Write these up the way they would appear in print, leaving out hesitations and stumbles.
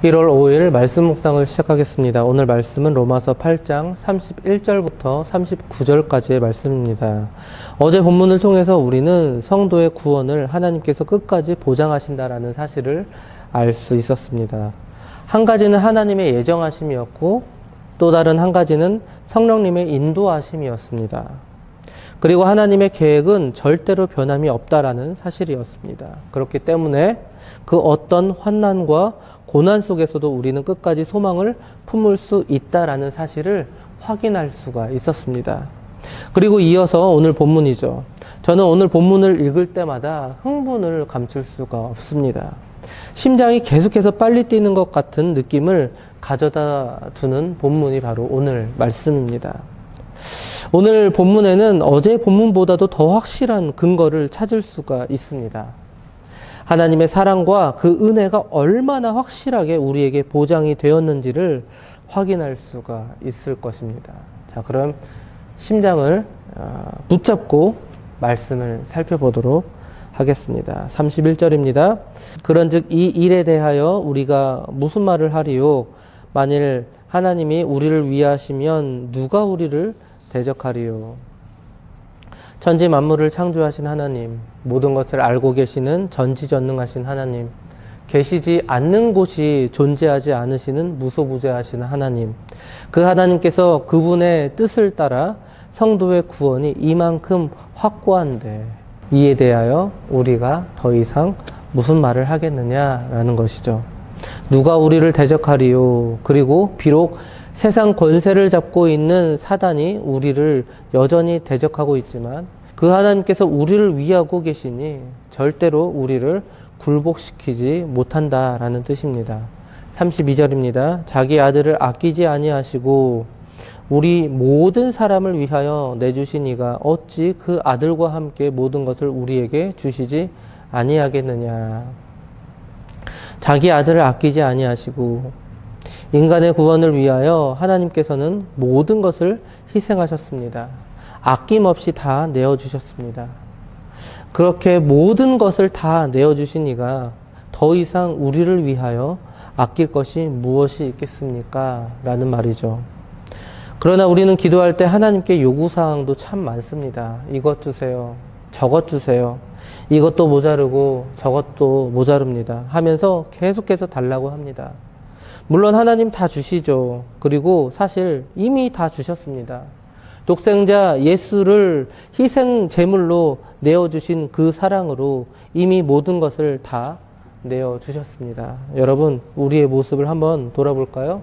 1월 5일 말씀 묵상을 시작하겠습니다. 오늘 말씀은 로마서 8장 31절부터 39절까지의 말씀입니다. 어제 본문을 통해서 우리는 성도의 구원을 하나님께서 끝까지 보장하신다라는 사실을 알 수 있었습니다. 한 가지는 하나님의 예정하심이었고 또 다른 한 가지는 성령님의 인도하심이었습니다. 그리고 하나님의 계획은 절대로 변함이 없다라는 사실이었습니다. 그렇기 때문에 그 어떤 환난과 고난 속에서도 우리는 끝까지 소망을 품을 수 있다라는 사실을 확인할 수가 있었습니다. 그리고 이어서 오늘 본문이죠. 저는 오늘 본문을 읽을 때마다 흥분을 감출 수가 없습니다. 심장이 계속해서 빨리 뛰는 것 같은 느낌을 가져다 두는 본문이 바로 오늘 말씀입니다. 오늘 본문에는 어제 본문보다도 더 확실한 근거를 찾을 수가 있습니다. 하나님의 사랑과 그 은혜가 얼마나 확실하게 우리에게 보장이 되었는지를 확인할 수가 있을 것입니다. 자, 그럼 심장을 붙잡고 말씀을 살펴보도록 하겠습니다. 31절입니다. 그런즉 이 일에 대하여 우리가 무슨 말을 하리요? 만일 하나님이 우리를 위하시면 누가 우리를 대적하리요? 천지 만물을 창조하신 하나님, 모든 것을 알고 계시는 전지전능하신 하나님, 계시지 않는 곳이 존재하지 않으시는 무소부재하신 하나님, 그 하나님께서 그분의 뜻을 따라 성도의 구원이 이만큼 확고한데 이에 대하여 우리가 더 이상 무슨 말을 하겠느냐라는 것이죠. 누가 우리를 대적하리요? 그리고 비록 세상 권세를 잡고 있는 사단이 우리를 여전히 대적하고 있지만 그 하나님께서 우리를 위하고 계시니 절대로 우리를 굴복시키지 못한다라는 뜻입니다. 32절입니다. 자기 아들을 아끼지 아니하시고 우리 모든 사람을 위하여 내주신 이가 어찌 그 아들과 함께 모든 것을 우리에게 주시지 아니하겠느냐. 자기 아들을 아끼지 아니하시고 인간의 구원을 위하여 하나님께서는 모든 것을 희생하셨습니다. 아낌없이 다 내어주셨습니다. 그렇게 모든 것을 다 내어주신 이가 더 이상 우리를 위하여 아낄 것이 무엇이 있겠습니까? 라는 말이죠. 그러나 우리는 기도할 때 하나님께 요구사항도 참 많습니다. 이것 주세요. 저것 주세요. 이것도 모자르고 저것도 모자릅니다. 하면서 계속해서 달라고 합니다. 물론 하나님 다 주시죠. 그리고 사실 이미 다 주셨습니다. 독생자 예수를 희생 제물로 내어주신 그 사랑으로 이미 모든 것을 다 내어주셨습니다. 여러분, 우리의 모습을 한번 돌아볼까요?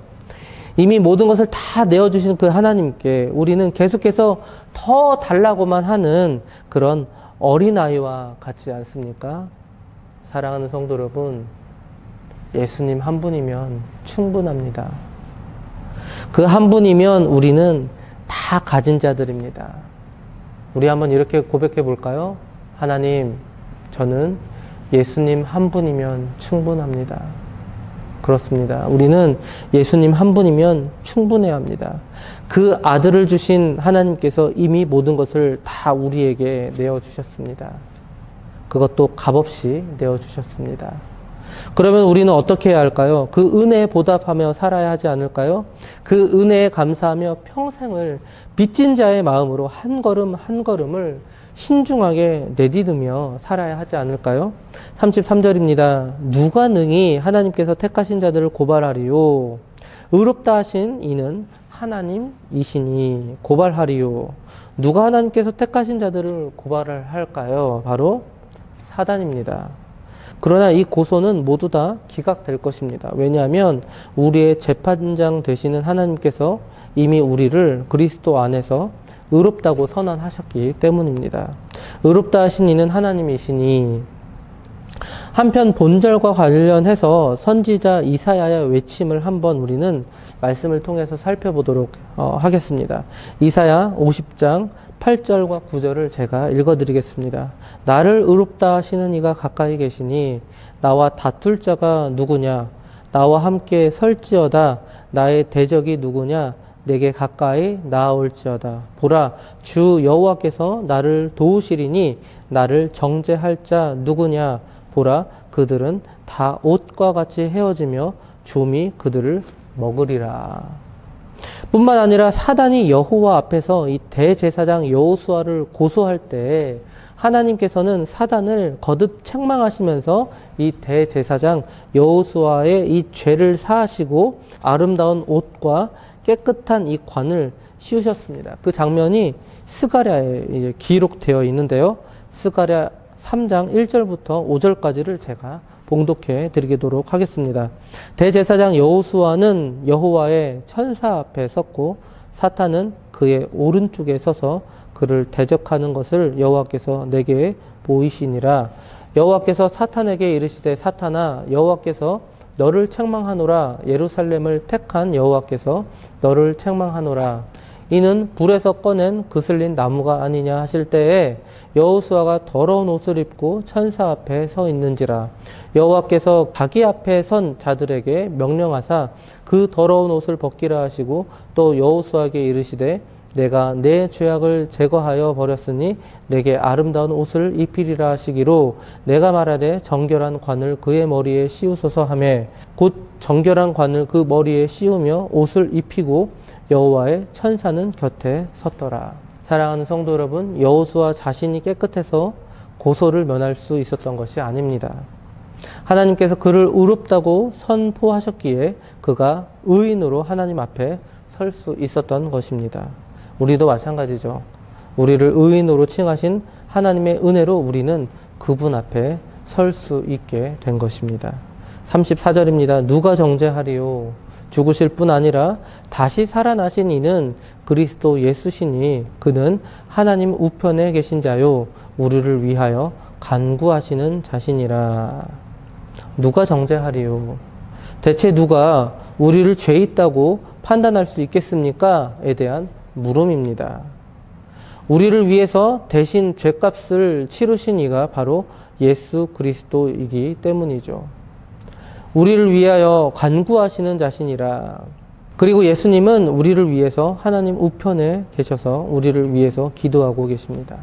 이미 모든 것을 다 내어주신 그 하나님께 우리는 계속해서 더 달라고만 하는 그런 어린아이와 같지 않습니까? 사랑하는 성도 여러분, 예수님 한 분이면 충분합니다. 그 한 분이면 우리는 다 가진 자들입니다. 우리 한번 이렇게 고백해 볼까요? 하나님, 저는 예수님 한 분이면 충분합니다. 그렇습니다. 우리는 예수님 한 분이면 충분해야 합니다. 그 아들을 주신 하나님께서 이미 모든 것을 다 우리에게 내어주셨습니다. 그것도 값없이 내어주셨습니다. 그러면 우리는 어떻게 해야 할까요? 그 은혜에 보답하며 살아야 하지 않을까요? 그 은혜에 감사하며 평생을 빚진 자의 마음으로 한 걸음 한 걸음을 신중하게 내디디며 살아야 하지 않을까요? 33절입니다. 누가 능히 하나님께서 택하신 자들을 고발하리요? 의롭다 하신 이는 하나님이시니 고발하리요. 누가 하나님께서 택하신 자들을 고발을 할까요? 바로 사단입니다. 그러나 이 고소는 모두 다 기각될 것입니다. 왜냐하면 우리의 재판장 되시는 하나님께서 이미 우리를 그리스도 안에서 의롭다고 선언하셨기 때문입니다. 의롭다 하신 이는 하나님이시니. 한편 본절과 관련해서 선지자 이사야의 외침을 한번 우리는 말씀을 통해서 살펴보도록 하겠습니다. 이사야 50장 8절과 9절을 제가 읽어드리겠습니다. 나를 의롭다 하시는 이가 가까이 계시니 나와 다툴 자가 누구냐? 나와 함께 설지어다. 나의 대적이 누구냐? 내게 가까이 나아올지어다. 보라, 주 여호와께서 나를 도우시리니 나를 정죄할 자 누구냐? 보라, 그들은 다 옷과 같이 헤어지며 좀이 그들을 먹으리라. 뿐만 아니라 사단이 여호와 앞에서 이 대제사장 여호수아를 고소할 때 하나님께서는 사단을 거듭 책망하시면서 이 대제사장 여호수아의 이 죄를 사하시고 아름다운 옷과 깨끗한 이 관을 씌우셨습니다. 그 장면이 스가랴에 기록되어 있는데요. 스가랴 3장 1절부터 5절까지를 제가 봉독해 드리도록 하겠습니다. 대제사장 여호수아는 여호와의 천사 앞에 섰고 사탄은 그의 오른쪽에 서서 그를 대적하는 것을 여호와께서 내게 보이시니라. 여호와께서 사탄에게 이르시되 사탄아 여호와께서 너를 책망하노라. 예루살렘을 택한 여호와께서 너를 책망하노라. 이는 불에서 꺼낸 그슬린 나무가 아니냐 하실 때에 여호수아가 더러운 옷을 입고 천사 앞에 서 있는지라. 여호와께서 자기 앞에 선 자들에게 명령하사 그 더러운 옷을 벗기라 하시고 또 여호수아에게 이르시되 내가 내 죄악을 제거하여 버렸으니 내게 아름다운 옷을 입히리라 하시기로 내가 말하되 정결한 관을 그의 머리에 씌우소서 하며 곧 정결한 관을 그 머리에 씌우며 옷을 입히고 여호와의 천사는 곁에 섰더라. 사랑하는 성도 여러분, 여호수아 자신이 깨끗해서 고소를 면할 수 있었던 것이 아닙니다. 하나님께서 그를 의롭다고 선포하셨기에 그가 의인으로 하나님 앞에 설 수 있었던 것입니다. 우리도 마찬가지죠. 우리를 의인으로 칭하신 하나님의 은혜로 우리는 그분 앞에 설 수 있게 된 것입니다. 34절입니다. 누가 정죄하리요? 죽으실 뿐 아니라 다시 살아나신 이는 그리스도 예수시니 그는 하나님 우편에 계신 자요 우리를 위하여 간구하시는 자신이라. 누가 정죄하리요? 대체 누가 우리를 죄 있다고 판단할 수 있겠습니까? 에 대한 물음입니다. 우리를 위해서 대신 죄값을 치르신 이가 바로 예수 그리스도이기 때문이죠. 우리를 위하여 간구하시는 자신이라. 그리고 예수님은 우리를 위해서 하나님 우편에 계셔서 우리를 위해서 기도하고 계십니다.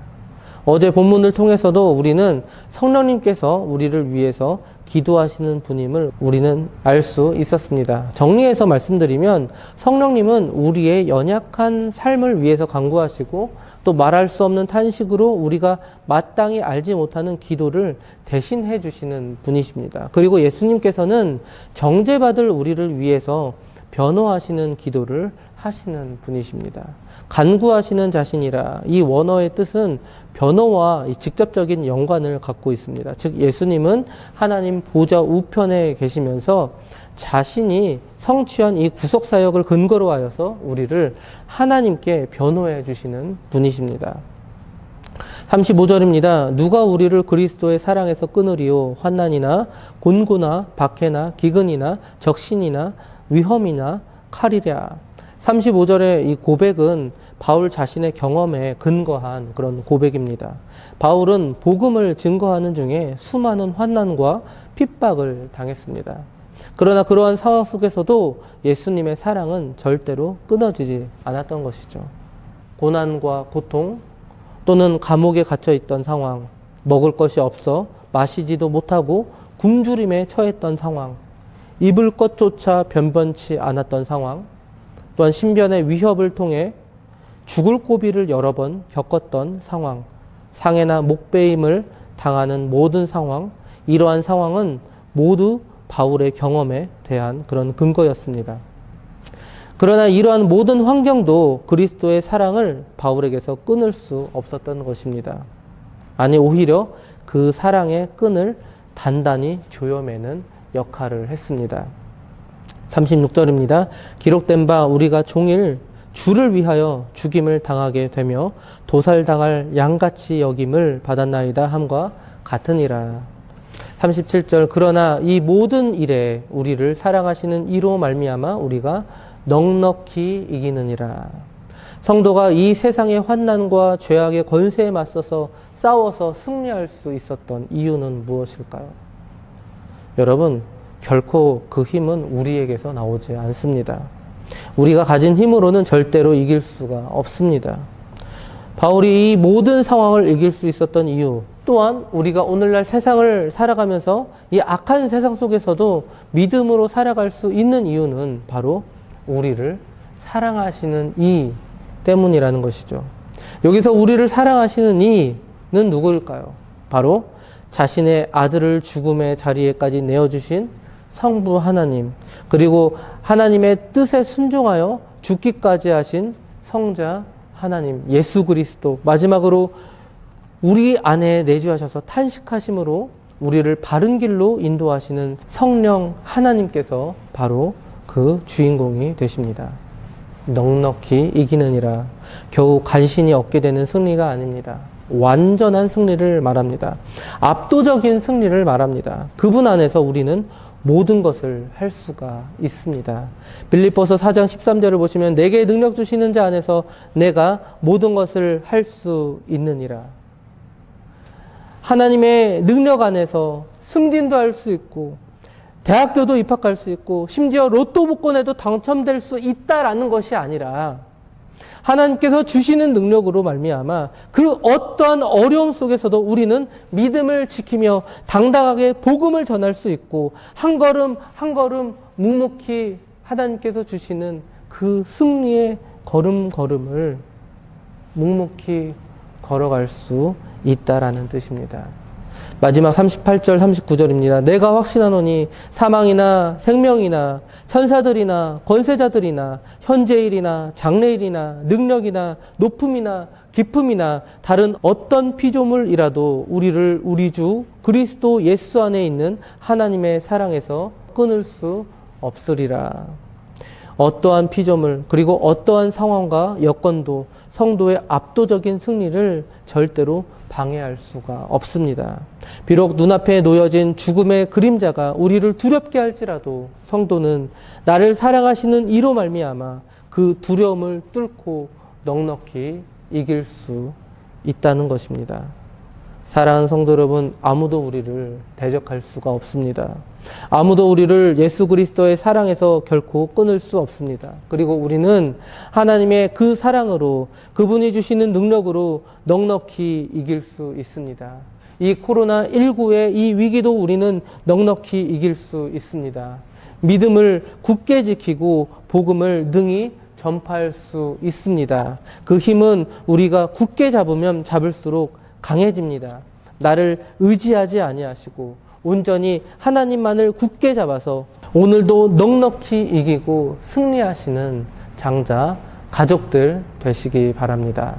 어제 본문을 통해서도 우리는 성령님께서 우리를 위해서 기도하시는 분임을 우리는 알 수 있었습니다. 정리해서 말씀드리면 성령님은 우리의 연약한 삶을 위해서 간구하시고 또 말할 수 없는 탄식으로 우리가 마땅히 알지 못하는 기도를 대신해 주시는 분이십니다. 그리고 예수님께서는 정죄받을 우리를 위해서 변호하시는 기도를 하시는 분이십니다. 간구하시는 자신이라. 이 원어의 뜻은 변호와 직접적인 연관을 갖고 있습니다. 즉 예수님은 하나님 보좌 우편에 계시면서 자신이 성취한 이 구속사역을 근거로 하여서 우리를 하나님께 변호해 주시는 분이십니다. 35절입니다. 누가 우리를 그리스도의 사랑에서 끊으리요? 환난이나 곤고나 박해나 기근이나 적신이나 위험이나 칼이랴. 35절의 이 고백은 바울 자신의 경험에 근거한 그런 고백입니다. 바울은 복음을 증거하는 중에 수많은 환난과 핍박을 당했습니다. 그러나 그러한 상황 속에서도 예수님의 사랑은 절대로 끊어지지 않았던 것이죠. 고난과 고통 또는 감옥에 갇혀 있던 상황, 먹을 것이 없어 마시지도 못하고 굶주림에 처했던 상황, 입을 것조차 변변치 않았던 상황, 또한 신변의 위협을 통해 죽을 고비를 여러 번 겪었던 상황, 상해나 목베임을 당하는 모든 상황, 이러한 상황은 모두 바울의 경험에 대한 그런 근거였습니다. 그러나 이러한 모든 환경도 그리스도의 사랑을 바울에게서 끊을 수 없었던 것입니다. 아니 오히려 그 사랑의 끈을 단단히 조여매는 역할을 했습니다. 36절입니다. 기록된 바 우리가 종일 주를 위하여 죽임을 당하게 되며 도살당할 양같이 여김을 받았나이다 함과 같으니라. 37절 그러나 이 모든 일에 우리를 사랑하시는 이로 말미암아 우리가 넉넉히 이기느니라. 성도가 이 세상의 환난과 죄악의 권세에 맞서서 싸워서 승리할 수 있었던 이유는 무엇일까요? 여러분, 결코 그 힘은 우리에게서 나오지 않습니다. 우리가 가진 힘으로는 절대로 이길 수가 없습니다. 바울이 이 모든 상황을 이길 수 있었던 이유, 또한 우리가 오늘날 세상을 살아가면서 이 악한 세상 속에서도 믿음으로 살아갈 수 있는 이유는 바로 우리를 사랑하시는 이 때문이라는 것이죠. 여기서 우리를 사랑하시는 이는 누구일까요? 바로 자신의 아들을 죽음의 자리에까지 내어주신 성부 하나님, 그리고 하나님의 뜻에 순종하여 죽기까지 하신 성자 하나님, 예수 그리스도, 마지막으로 우리 안에 내주하셔서 탄식하심으로 우리를 바른 길로 인도하시는 성령 하나님께서 바로 그 주인공이 되십니다. 넉넉히 이기느니라. 겨우 간신히 얻게 되는 승리가 아닙니다. 완전한 승리를 말합니다. 압도적인 승리를 말합니다. 그분 안에서 우리는 모든 것을 할 수가 있습니다. 빌립보서 4장 13절을 보시면 내게 능력 주시는 자 안에서 내가 모든 것을 할 수 있느니라. 하나님의 능력 안에서 승진도 할 수 있고 대학교도 입학할 수 있고 심지어 로또 복권에도 당첨될 수 있다라는 것이 아니라 하나님께서 주시는 능력으로 말미암아 그 어떠한 어려움 속에서도 우리는 믿음을 지키며 당당하게 복음을 전할 수 있고 한 걸음 한 걸음 묵묵히 하나님께서 주시는 그 승리의 걸음걸음을 묵묵히 걸어갈 수 있다라는 뜻입니다. 마지막 38절 39절입니다. 내가 확신하노니 사망이나 생명이나 천사들이나 권세자들이나 현재일이나 장래일이나 능력이나 높음이나 깊음이나 다른 어떤 피조물이라도 우리를 우리 주 그리스도 예수 안에 있는 하나님의 사랑에서 끊을 수 없으리라. 어떠한 피조물 그리고 어떠한 상황과 여건도 성도의 압도적인 승리를 절대로 방해할 수가 없습니다. 비록 눈앞에 놓여진 죽음의 그림자가 우리를 두렵게 할지라도 성도는 나를 사랑하시는 이로 말미암아 그 두려움을 뚫고 넉넉히 이길 수 있다는 것입니다. 사랑하는 성도 여러분, 아무도 우리를 대적할 수가 없습니다. 아무도 우리를 예수 그리스도의 사랑에서 결코 끊을 수 없습니다. 그리고 우리는 하나님의 그 사랑으로 그분이 주시는 능력으로 넉넉히 이길 수 있습니다. 이 코로나19의 이 위기도 우리는 넉넉히 이길 수 있습니다. 믿음을 굳게 지키고 복음을 능히 전파할 수 있습니다. 그 힘은 우리가 굳게 잡으면 잡을수록 강해집니다. 나를 의지하지 아니하시고 온전히 하나님만을 굳게 잡아서 오늘도 넉넉히 이기고 승리하시는 장자 가족들 되시기 바랍니다.